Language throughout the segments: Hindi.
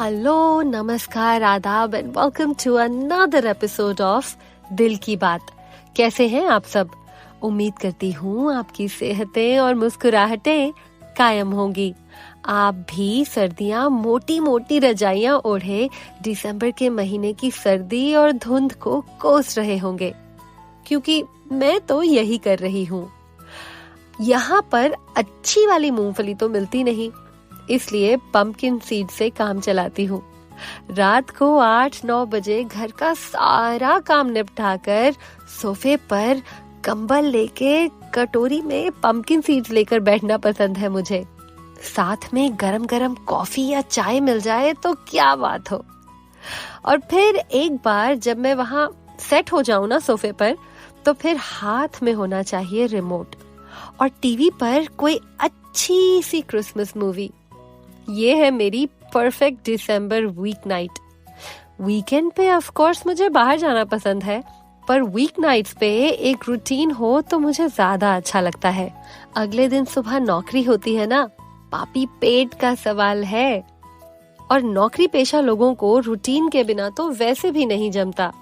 हेलो, नमस्कार, आदाब and welcome to another episode of Dil ki बात। कैसे हैं आप सब? उम्मीद करती हूँ आपकी सेहतें और मुस्कुराहटें कायम होंगी। आप भी सर्दियाँ मोटी मोटी रजाइयाँ ओढ़े दिसंबर के महीने की सर्दी और धुंध को कोस रहे होंगे, क्योंकि मैं तो यही कर रही हूँ। यहाँ पर अच्छी वाली मूंगफली तो मिलती नहीं, इसलिए पंपकिन सीड से काम चलाती हूँ। रात को 8-9 बजे घर का सारा काम निपटाकर सोफे पर कंबल लेके कटोरी में पंपकिन सीड्स लेकर बैठना पसंद है मुझे। साथ में गरम गरम कॉफी या चाय मिल जाए तो क्या बात हो। और फिर एक बार जब मैं वहाँ सेट हो जाऊं ना सोफे पर, तो फिर हाथ में होना चाहिए रिमोट और टीवी पर कोई अच्छी सी क्रिसमस मूवी। ये है मेरी परफेक्ट दिसंबर वीक नाइट। वीकेंड पे ऑफ कोर्स मुझे बाहर जाना पसंद है, पर वीक नाइट्स पे एक रूटीन हो तो मुझे ज्यादा अच्छा लगता है। अगले दिन सुबह नौकरी होती है ना, पापी पेट का सवाल है। और नौकरी पेशा लोगों को रूटीन के बिना तो वैसे भी नहीं जमता।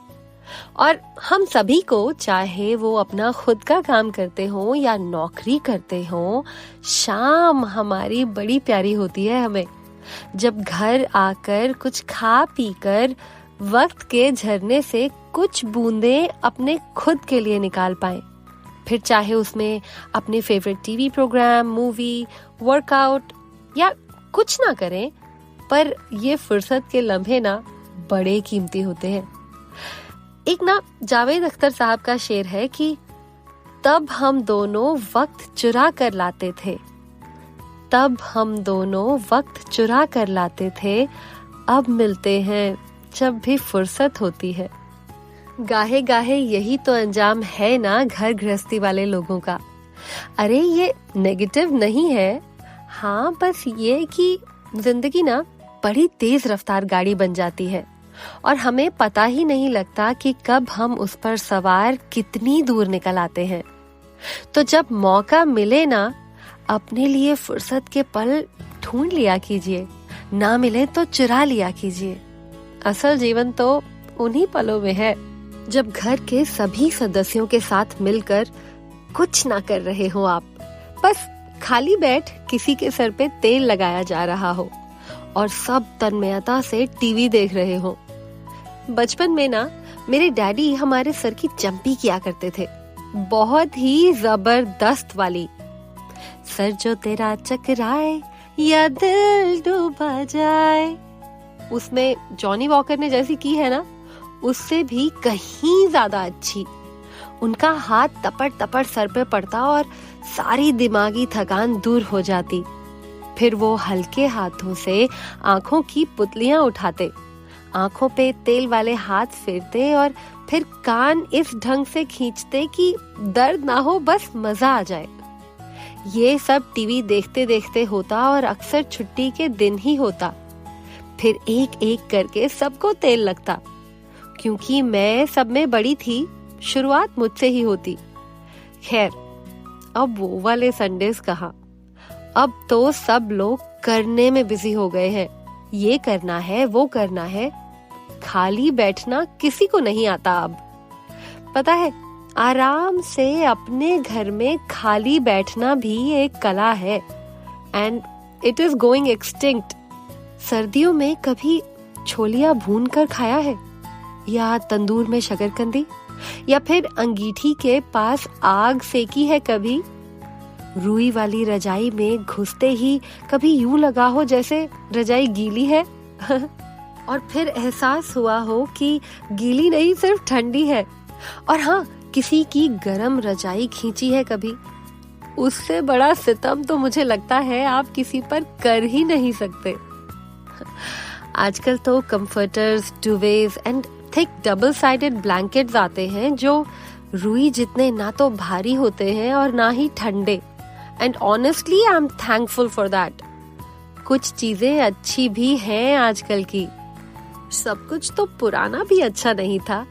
और हम सभी को, चाहे वो अपना खुद का काम करते हो या नौकरी करते हो, शाम हमारी बड़ी प्यारी होती है हमें, जब घर आकर कुछ खा पीकर वक्त के झरने से कुछ बूंदें अपने खुद के लिए निकाल पाएं। फिर चाहे उसमें अपने favourite TV programme, movie, workout या कुछ ना करें, पर ये फुर्सत के लम्हे ना बड़े कीमती होते हैं। एक ना जावेद अख्तर साहब का शेर है कि तब हम दोनों वक्त चुरा कर लाते थे, तब हम दोनों वक्त चुरा कर लाते थे, अब मिलते हैं जब भी फुर्सत होती है। गाहे गाहे यही तो अंजाम है ना घर गृहस्थी वाले लोगों का। अरे ये नेगेटिव नहीं है, हाँ बस ये कि जिंदगी ना बड़ी तेज रफ्तार गाड़ी बन जाती है और हमें पता ही नहीं लगता कि कब हम उस पर सवार कितनी दूर निकल आते हैं। तो जब मौका मिले ना, अपने लिए फुर्सत के पल ढूंढ लिया कीजिए, ना मिले तो चुरा लिया कीजिए। असल जीवन तो उन्हीं पलों में है जब घर के सभी सदस्यों के साथ मिलकर कुछ ना कर रहे हो आप, बस खाली बैठ किसी के सर पे तेल लगाया जा रहा हो और सब तन्मयता से टीवी देख रहे हो। बचपन में ना मेरे डैडी हमारे सर की चंपी किया करते थे, बहुत ही जबरदस्त वाली। सर जो तेरा चकराए या दिल डूबा जाए, उसमें जॉनी वॉकर ने जैसी की है ना, उससे भी कहीं ज्यादा अच्छी। उनका हाथ तपड़ तपड़ सर पे पड़ता और सारी दिमागी थकान दूर हो जाती। फिर वो हल्के हाथों से आंखों की पुतलियां उठाते, आंखों पे तेल वाले हाथ फेरते और फिर कान इस ढंग से खींचते कि दर्द ना हो, बस मजा आ जाए। ये सब टीवी देखते देखते होता और अक्सर छुट्टी के दिन ही होता। फिर एक एक करके सबको तेल लगता, क्योंकि मैं सब में बड़ी थी, शुरुआत मुझसे ही होती। खैर, अब वो वाले संडेज कहाँ, अब तो सब लोग करने में बिजी हो गए हैं। ये करना है, वो करना है, खाली बैठना किसी को नहीं आता अब। पता है, आराम से अपने घर में खाली बैठना भी एक कला है and it is going extinct. सर्दियों में कभी छोलिया भून कर खाया है, या तंदूर में शकरकंदी, या फिर अंगीठी के पास आग सेकी है कभी? रुई वाली रजाई में घुसते ही कभी यूं लगा हो जैसे रजाई गीली है और फिर एहसास हुआ हो कि गीली नहीं, सिर्फ ठंडी है। और हाँ, किसी की गरम रजाई खींची है कभी? उससे बड़ा सितम तो मुझे लगता है आप किसी पर कर ही नहीं सकते। आजकल तो comforters, duvets and thick double sided blankets आते हैं जो रुई जितने ना तो भारी होते हैं और ना ही ठंडे। And honestly I am thankful for that. कुछ चीजें अच्छी भी हैं आजकल की, सब कुछ तो पुराना भी अच्छा नहीं था।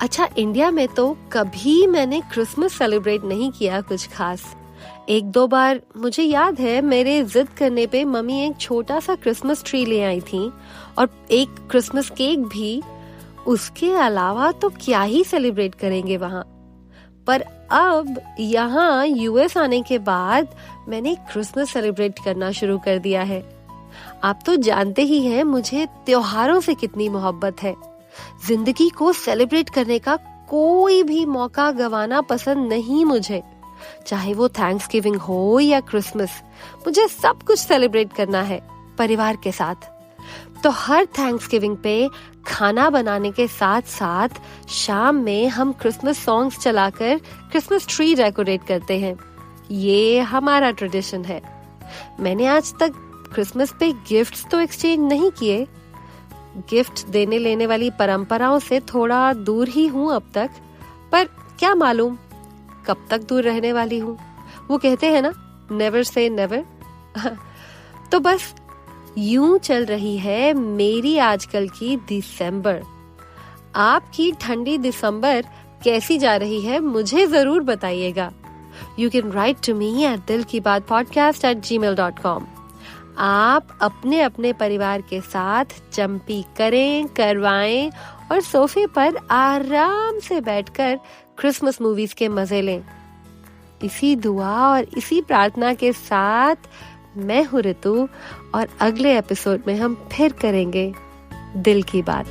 अच्छा, इंडिया में तो कभी मैंने क्रिसमस सेलिब्रेट नहीं किया कुछ खास, एक दो बार मुझे याद है मेरे जिद करने पे मम्मी एक छोटा सा क्रिसमस ट्री ले आई थी और एक क्रिसमस केक भी। उसके अलावा तो क्या ही सेलिब्रेट करेंगे वहाँ। पर अब यहाँ यूएस आने के बाद मैंने क्रिसमस सेलिब्रेट करना शुरू कर दिया है। आप तो जानते ही हैं मुझे त्योहारों से कितनी मोहब्बत है। जिंदगी को सेलिब्रेट करने का कोई भी मौका गंवाना पसंद नहीं मुझे। चाहे वो थैंक्सगिविंग हो या क्रिसमस, मुझे सब कुछ सेलिब्रेट करना है परिवार के साथ। तो हर थैंक्सगिविंग पे खाना बनाने के साथ साथ शाम में हम क्रिसमस सॉन्ग्स चलाकर क्रिसमस ट्री डेकोरेट करते हैं। ये हमारा ट्रेडिशन है। मैंने आज तक क्रिसमस पे गिफ्ट्स तो एक्सचेंज नहीं किए। गिफ्ट देने लेने वाली परंपराओं से थोड़ा दूर ही हूँ अब तक, पर क्या मालूम कब तक दूर रहने वाली हूँ। वो कहते हैं ना, नेवर से नेवर। तो बस यूं चल रही है मेरी आजकल की दिसंबर। आपकी ठंडी दिसंबर कैसी जा रही है मुझे जरूर बताइएगा। You can write to me at dilkibaatpodcast@gmail.com। आप अपने अपने परिवार के साथ जंपी करें, करवाएं और सोफे पर आराम से बैठकर क्रिसमस मूवीज के मजे लें। इसी दुआ और इसी प्रार्थना के साथ मैं हूँ ऋतु और अगले एपिसोड में हम फिर करेंगे दिल की बात।